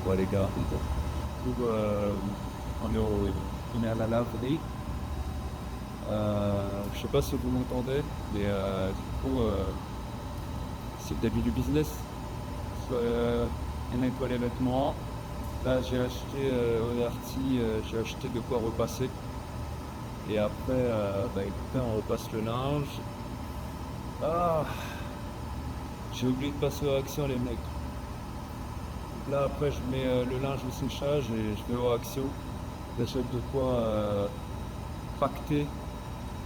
Ouais, les gars, du coup, on est à la laverie. Je sais pas si vous m'entendez, mais du coup, c'est le début du business. On nettoie les vêtements. Là, j'ai acheté au Darty, j'ai acheté de quoi repasser. Et après, bah écoutez, on repasse le linge. Ah, j'ai oublié de passer aux actions, les mecs. Donc là, après, je mets le linge au séchage et je vais aux actions. J'achète de quoi pacter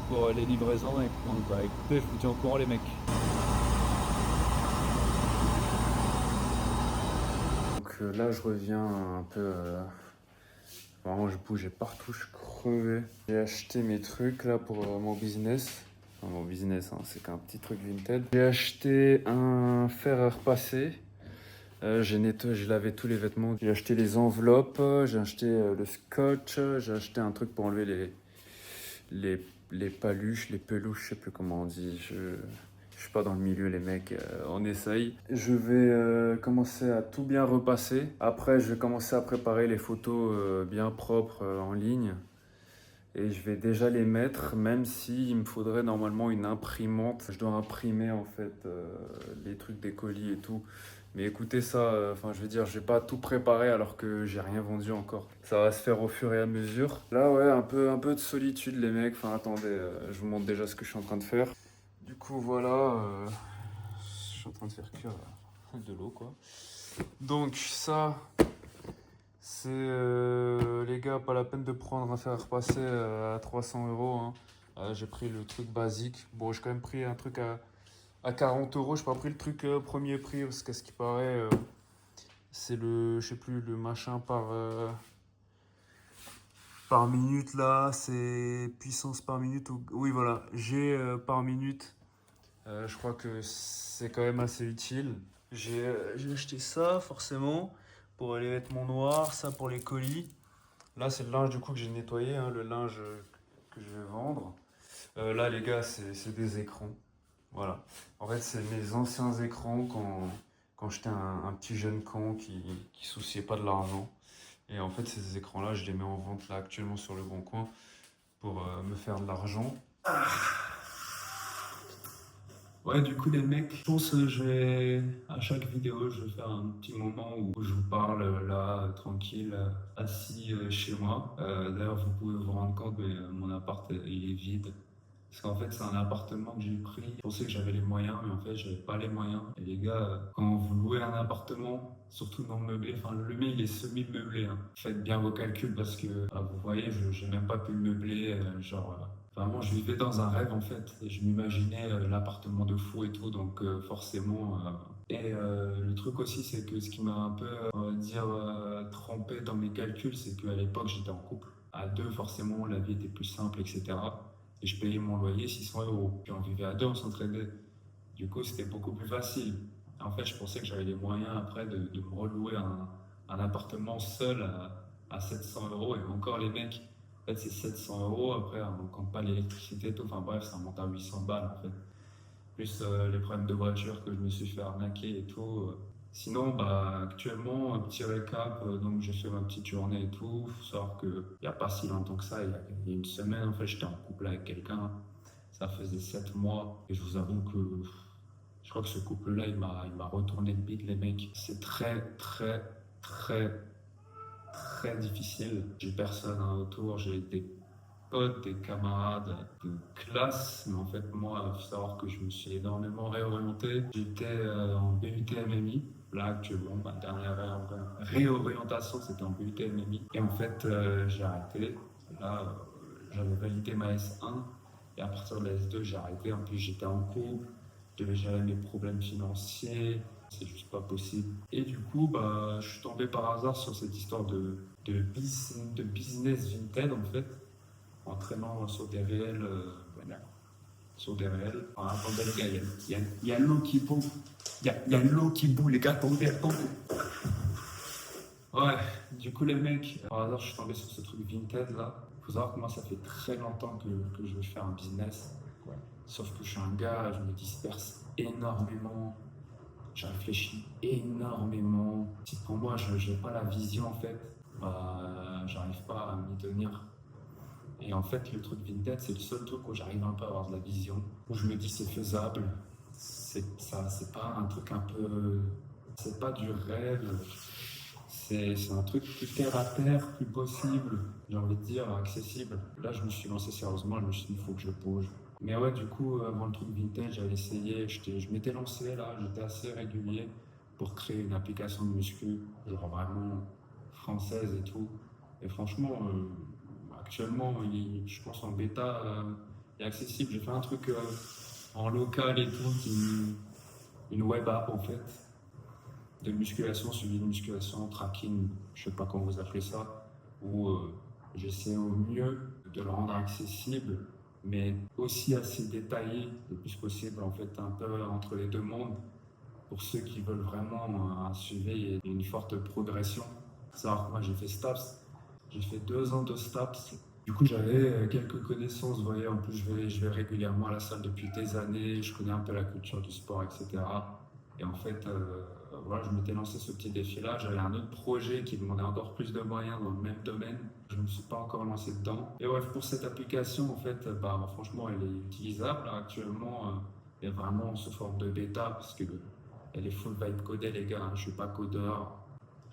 pour les livraisons. Et donc, bah écoutez, je vous tiens au courant, les mecs. Donc là, je reviens un peu. Vraiment, je bougeais partout, je crevais. J'ai acheté mes trucs là pour mon business. Enfin, mon business, hein, c'est qu'un petit truc vintage. J'ai acheté un fer à repasser. J'ai nettoyé, j'ai lavé tous les vêtements. J'ai acheté les enveloppes, j'ai acheté le scotch, j'ai acheté un truc pour enlever les paluches, les peluches, je sais plus comment on dit. Je suis pas dans le milieu, les mecs, on essaye. Je vais commencer à tout bien repasser. Après, je vais commencer à préparer les photos bien propres en ligne. Et je vais déjà les mettre, même si il me faudrait normalement une imprimante. Je dois imprimer en fait les trucs des colis et tout. Mais écoutez ça, enfin je veux dire, je vais pas tout préparer alors que j'ai rien vendu encore. Ça va se faire au fur et à mesure. Là ouais, un peu de solitude les mecs. Enfin attendez, je vous montre déjà ce que je suis en train de faire. Du coup voilà, je suis en train de faire cuire de l'eau quoi. Donc ça, c'est les gars, pas la peine de prendre un fer à repasser à 300 euros, hein. J'ai pris le truc basique. Bon, j'ai quand même pris un truc à 40 euros. J'ai pas pris le truc premier prix parce qu'à ce qui paraît, c'est le, je sais plus, le machin par minute là. C'est puissance par minute. Oui, voilà, G par minute. Je crois que c'est quand même assez utile. J'ai acheté ça forcément pour les vêtements noirs, ça pour les colis. Là, c'est le linge du coup que j'ai nettoyé, hein, le linge que je vais vendre. Là, les gars, c'est des écrans. Voilà. En fait, c'est mes anciens écrans quand j'étais un petit jeune con qui souciait pas de l'argent. Et en fait, ces écrans-là, je les mets en vente là actuellement sur le Bon Coin pour me faire de l'argent. Ouais, du coup, les mecs, je pense que je vais, à chaque vidéo, je vais faire un petit moment où je vous parle là, tranquille, assis chez moi. D'ailleurs, vous pouvez vous rendre compte, mais mon appart, il est vide. Parce qu'en fait, c'est un appartement que j'ai pris. Je pensais que j'avais les moyens, mais en fait, j'avais pas les moyens. Et les gars, quand vous louez un appartement, surtout non meublé, enfin, le mien, il est semi-meublé, hein. Faites bien vos calculs parce que, vous voyez, je n'ai même pas pu le meubler. Vraiment, je vivais dans un rêve, en fait. Et je m'imaginais l'appartement de fou et tout. Donc, forcément. Le truc aussi, c'est que ce qui m'a un peu, on va dire, trompé dans mes calculs, c'est qu'à l'époque, j'étais en couple. À deux, forcément, la vie était plus simple, etc. Et je payais mon loyer 600 euros. Puis on vivait à deux, on s'entraidait. Du coup, c'était beaucoup plus facile. En fait, je pensais que j'avais les moyens après de me relouer un appartement seul à 700 euros. Et encore, les mecs, en fait, c'est 700 euros. Après, on ne compte pas l'électricité et tout. Enfin bref, ça monte à 800 balles en fait. Plus les problèmes de voiture que je me suis fait arnaquer et tout. Sinon, bah, actuellement, un petit récap. Donc, j'ai fait ma petite journée et tout. Faut savoir qu'il n'y a pas si longtemps que ça, il y a une semaine, en fait, j'étais en couple avec quelqu'un. Ça faisait 7 mois. Et je vous avoue que je crois que ce couple-là, il m'a retourné le bide, les mecs. C'est très, très, très, très difficile. J'ai personne hein, autour. J'ai des potes, des camarades de classe. Mais en fait, moi, il faut savoir que je me suis énormément réorienté. J'étais en BUT MMI. Là, actuellement, ma dernière réorientation, c'était en BUT MMI. Et en fait, j'ai arrêté. Là, j'avais validé ma S1. Et à partir de la S2, j'ai arrêté. En plus, j'étais en couple. Je devais gérer mes problèmes financiers. C'est juste pas possible. Et du coup, bah, je suis tombé par hasard sur cette histoire de business vintage, en fait en traînant sur des réels. Voilà, sur des réels. Enfin, attendez les gars, il y a l'eau qui bout. Il y a l'eau qui bout, les gars, attendez. Ouais, du coup les mecs, par hasard je suis tombé sur ce truc vintage là. Faut savoir que moi ça fait très longtemps que je veux faire un business. Ouais. Sauf que je suis un gars, je me disperse énormément. j'ai réfléchi énormément. Si pour moi, je n'ai pas la vision, en fait, bah, j'arrive pas à m'y tenir. Et en fait, le truc Vinted, c'est le seul truc où j'arrive un peu à avoir de la vision, où je me dis c'est faisable. C'est pas un truc un peu. C'est pas du rêve. C'est un truc plus terre à terre, plus possible, j'ai envie de dire, accessible. Là, je me suis lancé sérieusement, je me suis dit, il faut que je bouge. Mais ouais, du coup, avant le truc Vinted, j'avais essayé, je m'étais lancé là, j'étais assez régulier pour créer une application de muscu, genre vraiment française et tout. Et franchement, actuellement, je pense en bêta, il est accessible. J'ai fait un truc en local et tout, une web app en fait de musculation, suivi de musculation, tracking, je sais pas comment vous appelez ça, où j'essaie au mieux de le rendre accessible, mais aussi assez détaillé le plus possible, en fait, un peu entre les deux mondes, pour ceux qui veulent vraiment un suivi et une forte progression. Ça, moi j'ai fait STAPS, j'ai fait 2 ans de STAPS. Du coup, j'avais quelques connaissances, vous voyez, en plus je vais régulièrement à la salle depuis des années, je connais un peu la culture du sport, etc. Et en fait, voilà, je m'étais lancé ce petit défi-là. J'avais un autre projet qui demandait encore plus de moyens dans le même domaine. Je ne me suis pas encore lancé dedans. Et ouais, pour cette application, en fait, bah, franchement, elle est utilisable. Là, actuellement, elle est vraiment sous forme de bêta parce que elle est full vibe codée, les gars. Hein. Je ne suis pas codeur.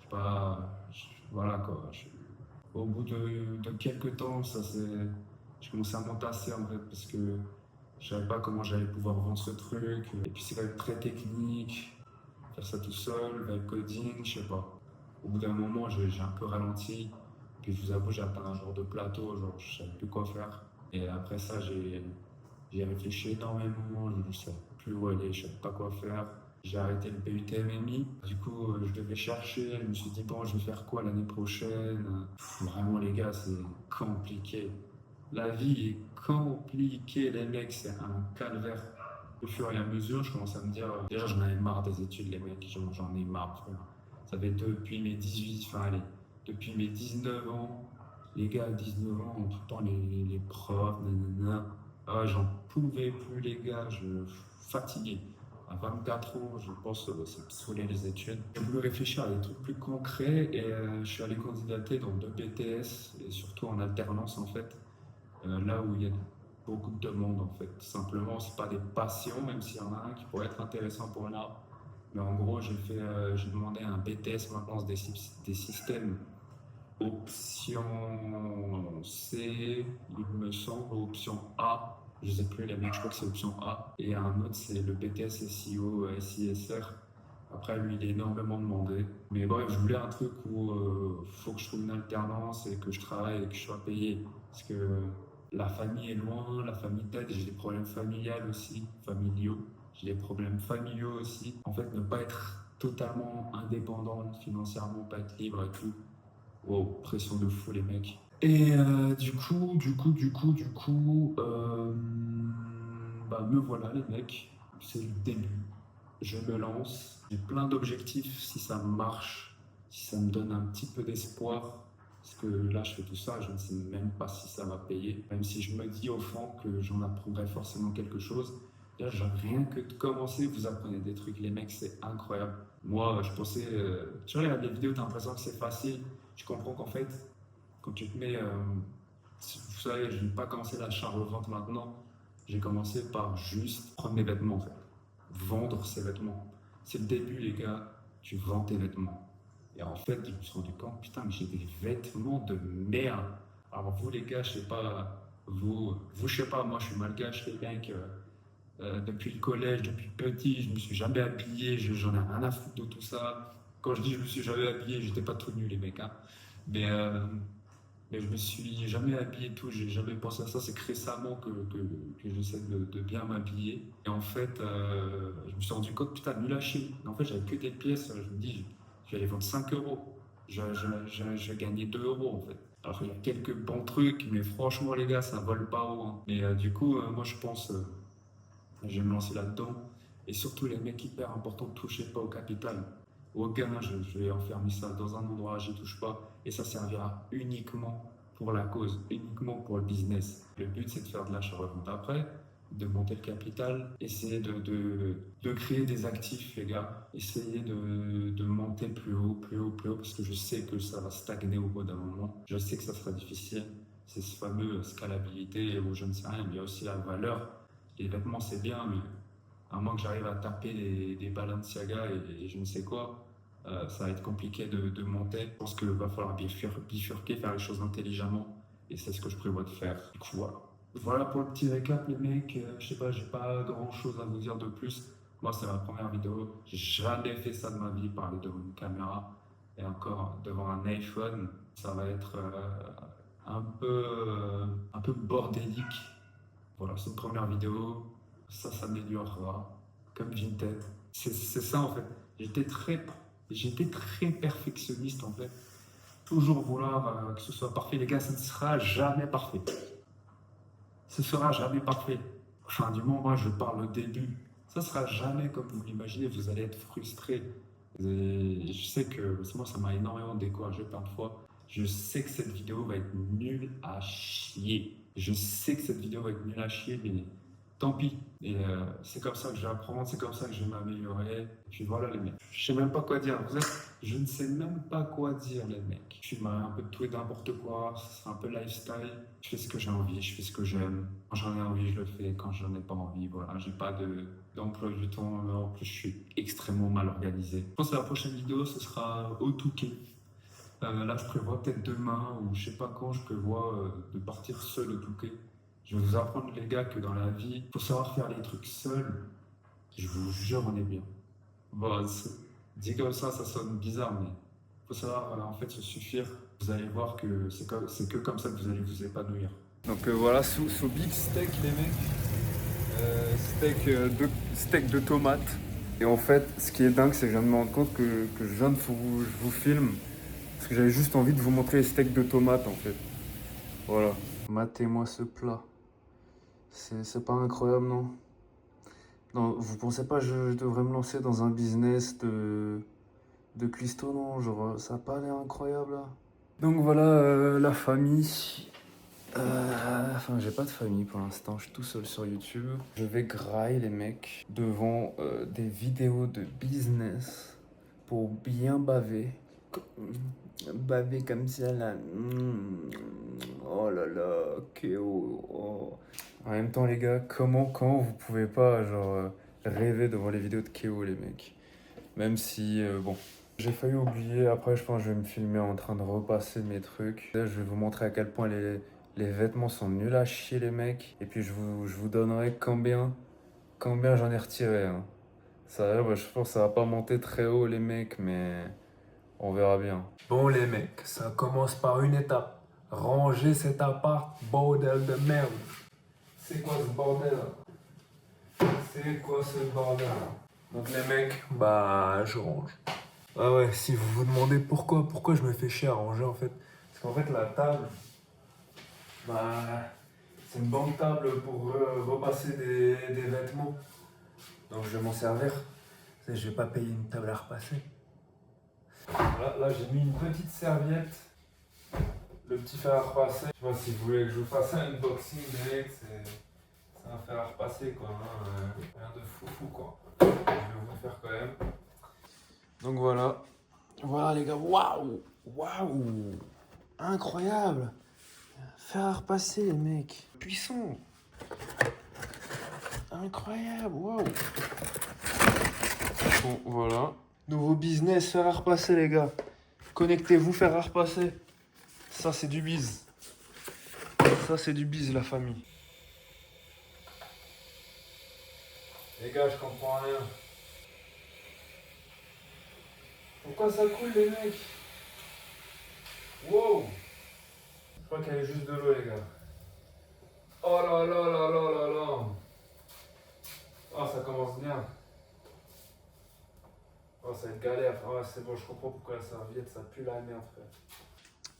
Je suis pas. Voilà quoi. Au bout de quelques temps, je commençais à m'entasser en fait parce que je savais pas comment j'allais pouvoir vendre ce truc. Et puis c'est quand même très technique, faire ça tout seul, le coding, je sais pas. Au bout d'un moment, j'ai un peu ralenti. Puis je vous avoue, j'ai atteint un genre de plateau, genre je savais plus quoi faire. Et après ça, j'ai réfléchi énormément, je ne savais plus où aller, je savais pas quoi faire. J'ai arrêté le PUTMMI. Du coup, je devais chercher. Je me suis dit, bon, je vais faire quoi l'année prochaine? Vraiment, les gars, c'est compliqué. La vie est compliquée, les mecs, c'est un calvaire. Au fur et à mesure, je commence à me dire, déjà, j'en avais marre des études, les mecs, j'en ai marre, frère. Ça fait depuis mes 18, enfin, allez, depuis mes 19 ans, les gars, 19 ans, tout le temps, les profs, nanana. Ah, j'en pouvais plus, les gars, je suis fatigué. À 24 ans, je pense que ça me saoulait les études. J'ai voulu réfléchir à des trucs plus concrets et je suis allé candidater dans 2 BTS et surtout en alternance en fait, là où il y a beaucoup de demandes en fait. Simplement, c'est pas des passions, même s'il y en a un qui pourrait être intéressant pour l'art. Mais en gros, j'ai demandé un BTS maintenance des systèmes option C, il me semble, ou option A. Je sais plus, les mecs, je crois que c'est option A. Et un autre, c'est le BTS SEO, SISR. Après, lui, il est énormément demandé. Mais bref, je voulais un truc où faut que je trouve une alternance et que je travaille et que je sois payé. Parce que la famille est loin, la famille t'aide, j'ai des problèmes familiaux aussi, familiaux. J'ai des problèmes familiaux aussi. En fait, ne pas être totalement indépendant financièrement, pas être libre et tout. Wow, pression de fou les mecs. Et bah me voilà les mecs, c'est le début. Je me lance, j'ai plein d'objectifs si ça marche, si ça me donne un petit peu d'espoir. Parce que là je fais tout ça, je ne sais même pas si ça va payer. Même si je me dis au fond que j'en apprendrai forcément quelque chose. Là, rien que de commencer, vous apprenez des trucs, les mecs, c'est incroyable. Moi, je pensais, tu regardes les vidéos, t'as l'impression que c'est facile. Je comprends qu'en fait, quand tu te mets, vous savez, je n'ai pas commencé l'achat-revente maintenant. J'ai commencé par juste prendre mes vêtements, en fait. Vendre ses vêtements. C'est le début, les gars. Tu vends tes vêtements. Et en fait, je me suis rendu compte, putain, mais j'ai des vêtements de merde. Alors vous, les gars, je sais pas, je sais pas, moi, je suis malgache, les mecs. Depuis le collège, depuis petit, je me suis jamais habillé, j'en ai rien à foutre de tout ça. Quand je dis je me suis jamais habillé, j'étais pas tout nu les mecs, hein. Mais, euh, mais je me suis jamais habillé et tout, j'ai jamais pensé à ça. C'est que récemment que j'essaie de bien m'habiller. Et en fait, je me suis rendu compte, putain, nul à chier. En fait, j'avais que des pièces, je me dis, je vais aller vendre 5 euros. Je gagnais 2 euros en fait. Alors il y a quelques bons trucs, mais franchement les gars, ça vole pas haut. Hein. Mais du coup, moi je pense. Je vais me lancer là-dedans. Et surtout, les mecs, hyper important, ne touchez pas au capital. Au gain, je vais enfermer ça dans un endroit, j'y touche pas. Et ça servira uniquement pour la cause, uniquement pour le business. Le but, c'est de faire de l'achat-revente. Après, de monter le capital, essayez de créer des actifs, les gars. Essayez de monter plus haut, plus haut, plus haut, parce que je sais que ça va stagner au bout d'un moment. Je sais que ça sera difficile. C'est ce fameux scalabilité où je ne sais rien, mais il y a aussi la valeur. Les vêtements, c'est bien, mais à moins que j'arrive à taper des Balenciaga et je ne sais quoi, ça va être compliqué de monter. Je pense qu'il va falloir bifurquer, faire les choses intelligemment. Et c'est ce que je prévois de faire. Du coup, voilà. Voilà pour le petit récap, les mecs. Je sais pas, j'ai pas grand chose à vous dire de plus. Moi, c'est ma première vidéo. J'ai jamais fait ça de ma vie, parler devant une caméra et encore devant un iPhone. Ça va être un peu bordélique. Voilà, c'est une première vidéo. Ça s'améliorera comme Vinted. C'est ça en fait. J'étais très, j'étais très perfectionniste en fait. Toujours vouloir que ce soit parfait. Les gars, ça ne sera jamais parfait. Ce sera jamais parfait. Enfin, du moins, moi, je parle au début. Ça sera jamais comme vous l'imaginez. Vous allez être frustré. Et je sais que moi, ça m'a énormément découragé plein de fois. Je sais que cette vidéo va être nulle à chier. Je sais que cette vidéo va être nulle à chier, mais tant pis. Et c'est comme ça que je vais apprendre, c'est comme ça que je vais m'améliorer. Et puis voilà les mecs. Je sais même pas quoi dire. Je ne sais même pas quoi dire les mecs. Je suis un peu de tout et n'importe quoi. C'est un peu lifestyle. Je fais ce que j'ai envie, je fais ce que j'aime. Quand j'en ai envie, je le fais. Quand j'en ai pas envie, voilà. J'ai pas d'emploi du temps. En plus, je suis extrêmement mal organisé. Je pense que la prochaine vidéo, ce sera au Touquet. Là, je prévois peut-être demain ou je sais pas quand, je prévois de partir seul au Touquet. Je vais vous apprendre, les gars, que dans la vie, il faut savoir faire les trucs seul. Je vous jure, on est bien. Bon, dit comme ça sonne bizarre, mais il faut savoir en fait se suffire. Vous allez voir que c'est que comme ça que vous allez vous épanouir. Donc voilà, sous Big Steak, les mecs. Steak de tomates. Et en fait, ce qui est dingue, c'est que je viens de me rendre compte que je viens de vous filme. Parce que j'avais juste envie de vous montrer les steaks de tomates, en fait. Voilà. Matez-moi ce plat. C'est pas incroyable, non? Non, vous pensez pas que je devrais me lancer dans un business de cuistot, non? Genre, ça a pas l'air incroyable, là. Donc voilà, la famille. Enfin, j'ai pas de famille pour l'instant, je suis tout seul sur YouTube. Je vais grailler les mecs devant des vidéos de business pour bien baver. Baver comme ça là. Oh là là, Kéo. Oh. En même temps, les gars, comment vous pouvez pas genre rêver devant les vidéos de Kéo, les mecs? Même si, bon. J'ai failli oublier, après je pense que je vais me filmer en train de repasser mes trucs. Là, je vais vous montrer à quel point les vêtements sont nuls à chier les mecs. Et puis je vous donnerai combien j'en ai retiré. Hein. Ça, ouais, je pense que ça va pas monter très haut les mecs, mais on verra bien. Bon les mecs, ça commence par une étape. Ranger cet appart, bordel de merde. C'est quoi ce bordel? C'est quoi ce bordel? Donc les mecs, bah je range. Ah ouais, si vous vous demandez pourquoi je me fais chier à ranger en fait. Parce qu'en fait la table, bah c'est une bonne table pour repasser des vêtements. Donc je vais m'en servir. Je vais pas payer une table à repasser. Là j'ai mis une petite serviette. Le petit fer à repasser. Je sais pas si vous voulez que je vous fasse un unboxing mec, c'est un fer à repasser quoi. Hein. Rien de foufou quoi. Je vais vous le faire quand même. Donc voilà. Voilà les gars, waouh! Waouh! Incroyable! Fer à repasser les mecs. Puissant! Incroyable, waouh! Bon, voilà. Nouveau business, fer à repasser les gars. Connectez-vous, fer à repasser. Ça c'est du bise. Ça c'est du bise la famille. Les gars, je comprends rien. Pourquoi ça coule les mecs? Wow! Je crois qu'il y avait juste de l'eau les gars. Oh là là là là là là! Oh ça commence bien. Oh ça va être galère. Oh c'est bon, je comprends pourquoi la serviette ça pue la merde frère.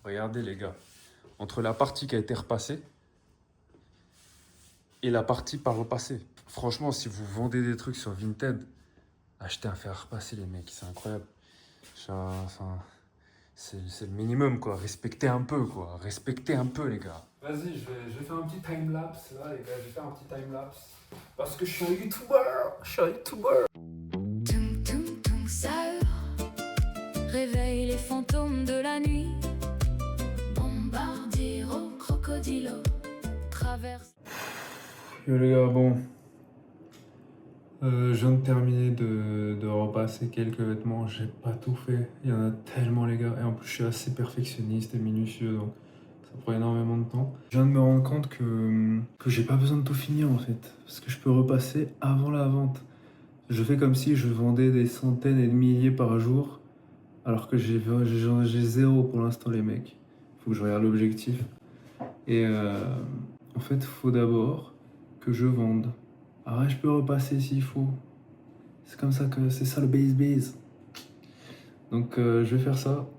Regardez les gars. Entre la partie qui a été repassée et la partie pas repassée. Franchement, si vous vendez des trucs sur Vinted, achetez un fer à repasser les mecs, c'est incroyable. Enfin, C'est le minimum, quoi. Respectez un peu, quoi. Respectez un peu, les gars. Vas-y, je vais faire un petit time-lapse, là, les gars. Je vais faire un petit time-lapse. Parce que je suis un youtubeur. Je suis un youtubeur. Toum toum toum, ça réveille les fantômes de la nuit. Bombardiro, crocodilo, traverse. Yo les gars, bon. Je viens de terminer de repasser quelques vêtements. J'ai pas tout fait. Il y en a tellement, les gars. Et en plus, je suis assez perfectionniste et minutieux, donc ça prend énormément de temps. Je viens de me rendre compte que j'ai pas besoin de tout finir en fait. Parce que je peux repasser avant la vente. Je fais comme si je vendais des centaines et des milliers par jour. Alors que j'ai zéro pour l'instant, les mecs. Faut que je regarde l'objectif. Et en fait, il faut d'abord que je vende. Ah, je peux repasser s'il faut. C'est comme ça que c'est ça le base. Donc je vais faire ça.